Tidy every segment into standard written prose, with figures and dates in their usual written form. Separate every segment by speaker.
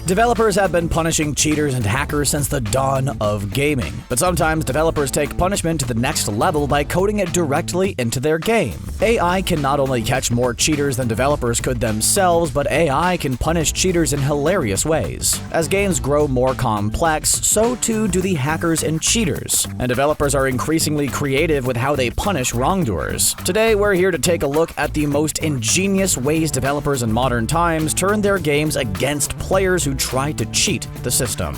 Speaker 1: Developers have been punishing cheaters and hackers since the dawn of gaming, but sometimes developers take punishment to the next level by coding it directly into their game. AI can not only catch more cheaters than developers could themselves, but AI can punish cheaters in hilarious ways. As games grow more complex, so too do the hackers and cheaters, and developers are increasingly creative with how they punish wrongdoers. Today, we're here to take a look at the most ingenious ways developers in modern times turn their games against players who try to cheat the system.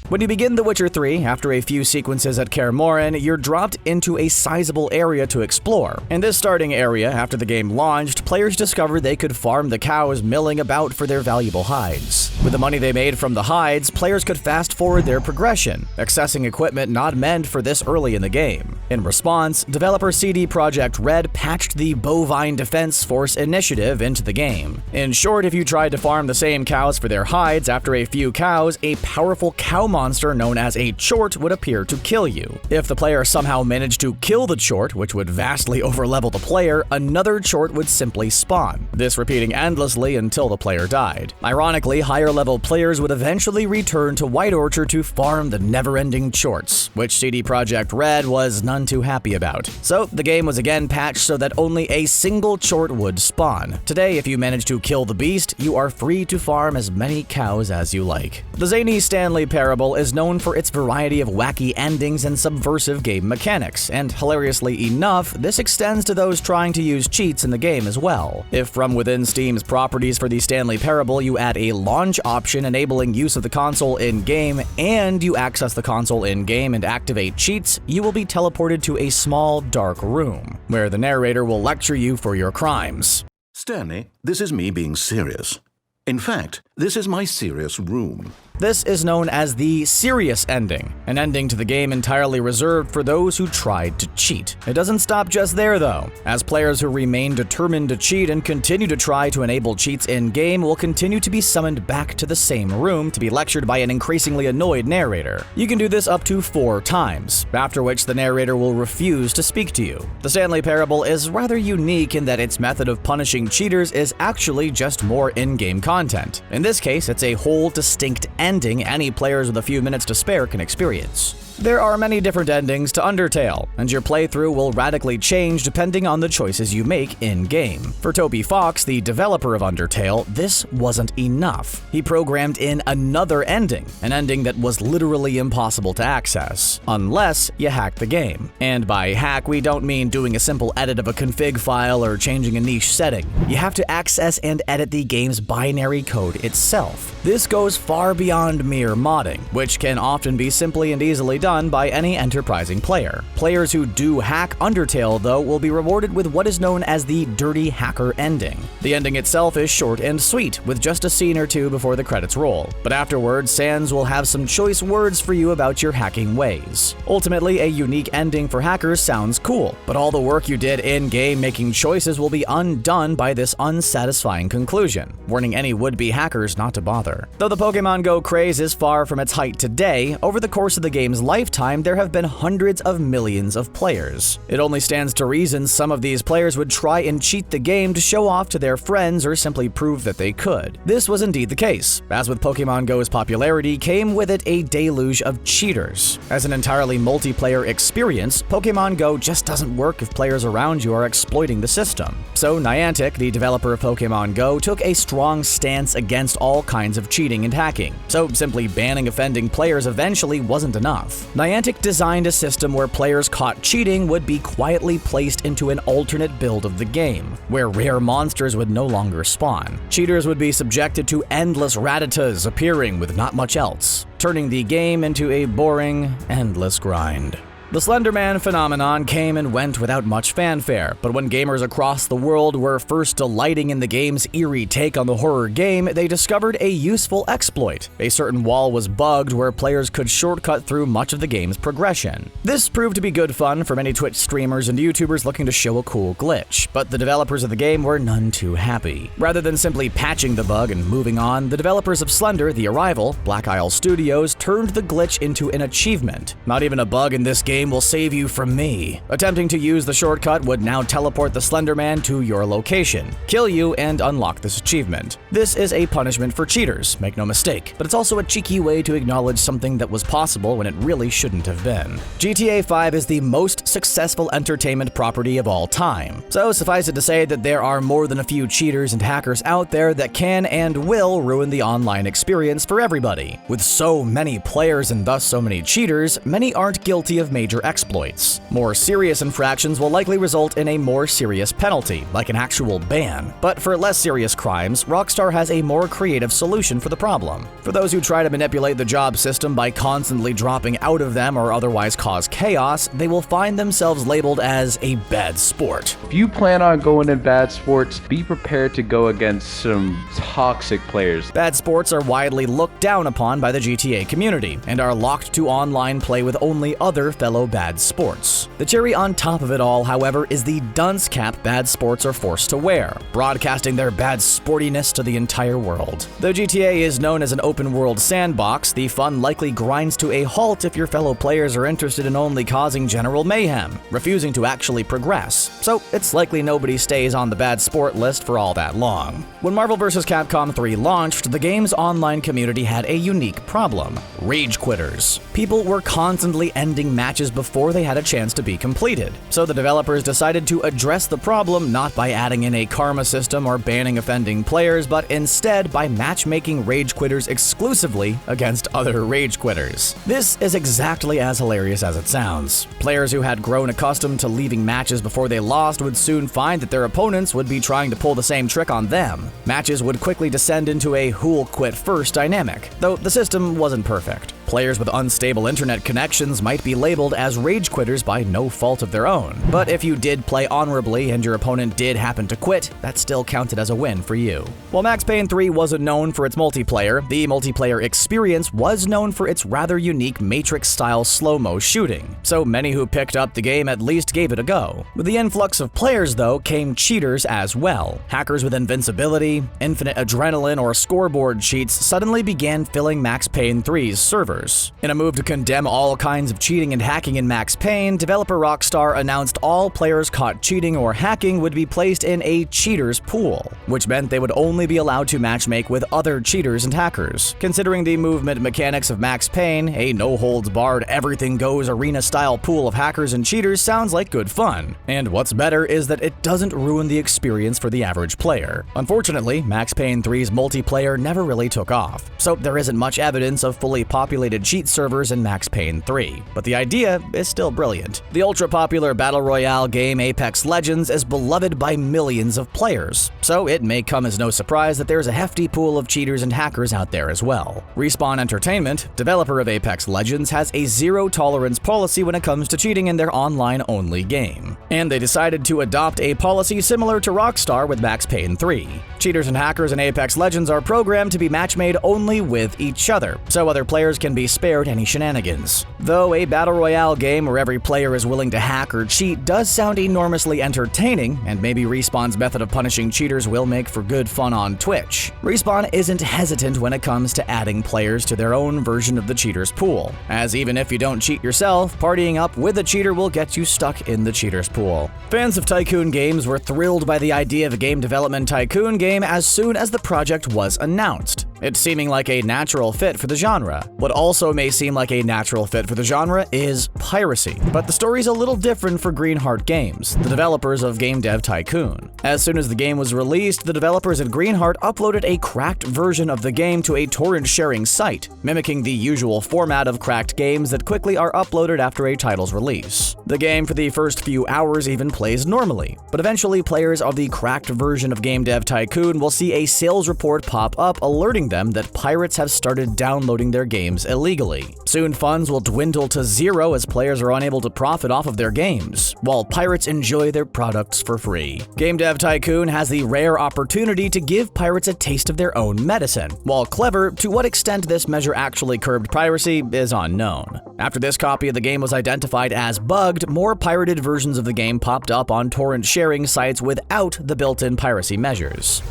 Speaker 1: When you begin The Witcher 3, after a few sequences at Kaer Morhen, you're dropped into a sizable area to explore. In this starting area, after the game launched, players discovered they could farm the cows milling about for their valuable hides. With the money they made from the hides, players could fast-forward their progression, accessing equipment not meant for this early in the game. In response, developer CD Projekt Red patched the Bovine Defense Force initiative into the game. In short, if you tried to farm the same cows for their hides, after a few cows, a powerful cow monster known as a chort would appear to kill you. If the player somehow managed to kill the chort, which would vastly overlevel the player, another chort would simply spawn, this repeating endlessly until the player died. Ironically, higher-level players would eventually return to White Orchard to farm the never-ending chorts, which CD Projekt Red was none too happy about. So the game was again patched so that only a single chort would spawn. Today, if you manage to kill the beast, you are free to farm as many cows as you like. The zany Stanley Parable is known for its variety of wacky endings and subversive game mechanics, and hilariously enough, this extends to those trying to use cheats in the game as well. If from within Steam's properties for the Stanley Parable you add a launch option enabling use of the console in-game, and you access the console in-game and activate cheats, you will be teleported to a small, dark room, where the narrator will lecture you for your crimes.
Speaker 2: Stanley, this is me being serious. In fact, this is my serious room.
Speaker 1: This is known as the serious ending, an ending to the game entirely reserved for those who tried to cheat. It doesn't stop just there though, as players who remain determined to cheat and continue to try to enable cheats in-game will continue to be summoned back to the same room to be lectured by an increasingly annoyed narrator. You can do this up to 4 times, after which the narrator will refuse to speak to you. The Stanley Parable is rather unique in that its method of punishing cheaters is actually just more in-game content. In this case, it's a whole distinct ending any players with a few minutes to spare can experience. There are many different endings to Undertale, and your playthrough will radically change depending on the choices you make in-game. For Toby Fox, the developer of Undertale, this wasn't enough. He programmed in another ending, an ending that was literally impossible to access, unless you hacked the game. And by hack, we don't mean doing a simple edit of a config file or changing a niche setting. You have to access and edit the game's binary code itself. This goes far beyond mere modding, which can often be simply and easily done by any enterprising player. Players who do hack Undertale, though, will be rewarded with what is known as the Dirty Hacker ending. The ending itself is short and sweet, with just a scene or two before the credits roll. But afterwards, Sans will have some choice words for you about your hacking ways. Ultimately, a unique ending for hackers sounds cool, but all the work you did in-game making choices will be undone by this unsatisfying conclusion, warning any would-be hackers not to bother. Though the Pokemon Go craze is far from its height today, over the course of the game's lifetime, there have been hundreds of millions of players. It only stands to reason some of these players would try and cheat the game to show off to their friends or simply prove that they could. This was indeed the case. As with Pokemon Go's popularity, came with it a deluge of cheaters. As an entirely multiplayer experience, Pokemon Go just doesn't work if players around you are exploiting the system. So Niantic, the developer of Pokemon Go, took a strong stance against all kinds of cheating and hacking. So simply banning offending players eventually wasn't enough. Niantic designed a system where players caught cheating would be quietly placed into an alternate build of the game, where rare monsters would no longer spawn. Cheaters would be subjected to endless Rattatas appearing with not much else, turning the game into a boring, endless grind. The Slender Man phenomenon came and went without much fanfare, but when gamers across the world were first delighting in the game's eerie take on the horror game, they discovered a useful exploit. A certain wall was bugged where players could shortcut through much of the game's progression. This proved to be good fun for many Twitch streamers and YouTubers looking to show a cool glitch, but the developers of the game were none too happy. Rather than simply patching the bug and moving on, the developers of Slender, The Arrival, Black Isle Studios, turned the glitch into an achievement. Not even a bug in this game game will save you from me. Attempting to use the shortcut would now teleport the Slender Man to your location, kill you, and unlock this achievement. This is a punishment for cheaters, make no mistake, but it's also a cheeky way to acknowledge something that was possible when it really shouldn't have been. GTA 5 is the most successful entertainment property of all time, so suffice it to say that there are more than a few cheaters and hackers out there that can and will ruin the online experience for everybody. With so many players and thus so many cheaters, many aren't guilty of major exploits. More serious infractions will likely result in a more serious penalty, like an actual ban. But for less serious crimes, Rockstar has a more creative solution for the problem. For those who try to manipulate the job system by constantly dropping out of them or otherwise cause chaos, they will find themselves labeled as a bad sport.
Speaker 3: If you plan on going in bad sports, be prepared to go against some toxic players.
Speaker 1: Bad sports are widely looked down upon by the GTA community and are locked to online play with only other fellow bad sports. The cherry on top of it all, however, is the dunce cap bad sports are forced to wear, broadcasting their bad sportiness to the entire world. Though GTA is known as an open-world sandbox, the fun likely grinds to a halt if your fellow players are interested in only causing general mayhem, refusing to actually progress, so it's likely nobody stays on the bad sport list for all that long. When Marvel vs. Capcom 3 launched, the game's online community had a unique problem: rage quitters. People were constantly ending matches before they had a chance to be completed, so the developers decided to address the problem not by adding in a karma system or banning offending players, but instead by matchmaking rage quitters exclusively against other rage quitters. This is exactly as hilarious as it sounds. Players who had grown accustomed to leaving matches before they lost would soon find that their opponents would be trying to pull the same trick on them. Matches would quickly descend into a who'll quit first dynamic, though the system wasn't perfect. Players with unstable internet connections might be labeled as rage quitters by no fault of their own, but if you did play honorably and your opponent did happen to quit, that still counted as a win for you. While Max Payne 3 wasn't known for its multiplayer, the multiplayer experience was known for its rather unique Matrix-style slow-mo shooting, so many who picked up the game at least gave it a go. With the influx of players, though, came cheaters as well. Hackers with invincibility, infinite adrenaline, or scoreboard cheats suddenly began filling Max Payne 3's servers. In a move to condemn all kinds of cheating and hacking in Max Payne, developer Rockstar announced all players caught cheating or hacking would be placed in a cheaters pool, which meant they would only be allowed to matchmake with other cheaters and hackers. Considering the movement mechanics of Max Payne, a no-holds-barred, everything-goes arena-style pool of hackers and cheaters sounds like good fun. And what's better is that it doesn't ruin the experience for the average player. Unfortunately, Max Payne 3's multiplayer never really took off, so there isn't much evidence of fully populated cheat servers in Max Payne 3, but the idea is still brilliant. The ultra-popular battle royale game Apex Legends is beloved by millions of players, so it may come as no surprise that there's a hefty pool of cheaters and hackers out there as well. Respawn Entertainment, developer of Apex Legends, has a zero-tolerance policy when it comes to cheating in their online-only game, and they decided to adopt a policy similar to Rockstar with Max Payne 3. Cheaters and hackers in Apex Legends are programmed to be match-made only with each other, so other players can be spared any shenanigans. Though a battle royale game where every player is willing to hack or cheat does sound enormously entertaining, and maybe Respawn's method of punishing cheaters will make for good fun on Twitch, Respawn isn't hesitant when it comes to adding players to their own version of the cheaters pool, as even if you don't cheat yourself, partying up with a cheater will get you stuck in the cheaters pool. Fans of Tycoon games were thrilled by the idea of a game development Tycoon game as soon as the project was announced. It seeming like a natural fit for the genre. What also may seem like a natural fit for the genre is piracy. But the story's a little different for Greenheart Games, the developers of game Dev Tycoon. As soon as the game was released, the developers at Greenheart uploaded a cracked version of the game to a torrent sharing site, mimicking the usual format of cracked games that quickly are uploaded after a title's release. The game for the first few hours even plays normally, but eventually players of the cracked version of game Dev Tycoon will see a sales report pop up alerting them that pirates have started downloading their games illegally. Soon funds will dwindle to zero as players are unable to profit off of their games, while pirates enjoy their products for free. Game Dev Tycoon has the rare opportunity to give pirates a taste of their own medicine. While clever, to what extent this measure actually curbed piracy is unknown. After this copy of the game was identified as bugged, more pirated versions of the game popped up on torrent sharing sites without the built-in piracy measures.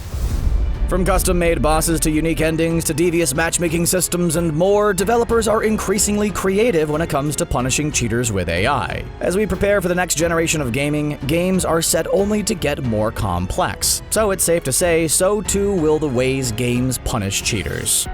Speaker 1: From custom-made bosses to unique endings to devious matchmaking systems and more, developers are increasingly creative when it comes to punishing cheaters with AI. As we prepare for the next generation of gaming, games are set only to get more complex. So it's safe to say, so too will the ways games punish cheaters.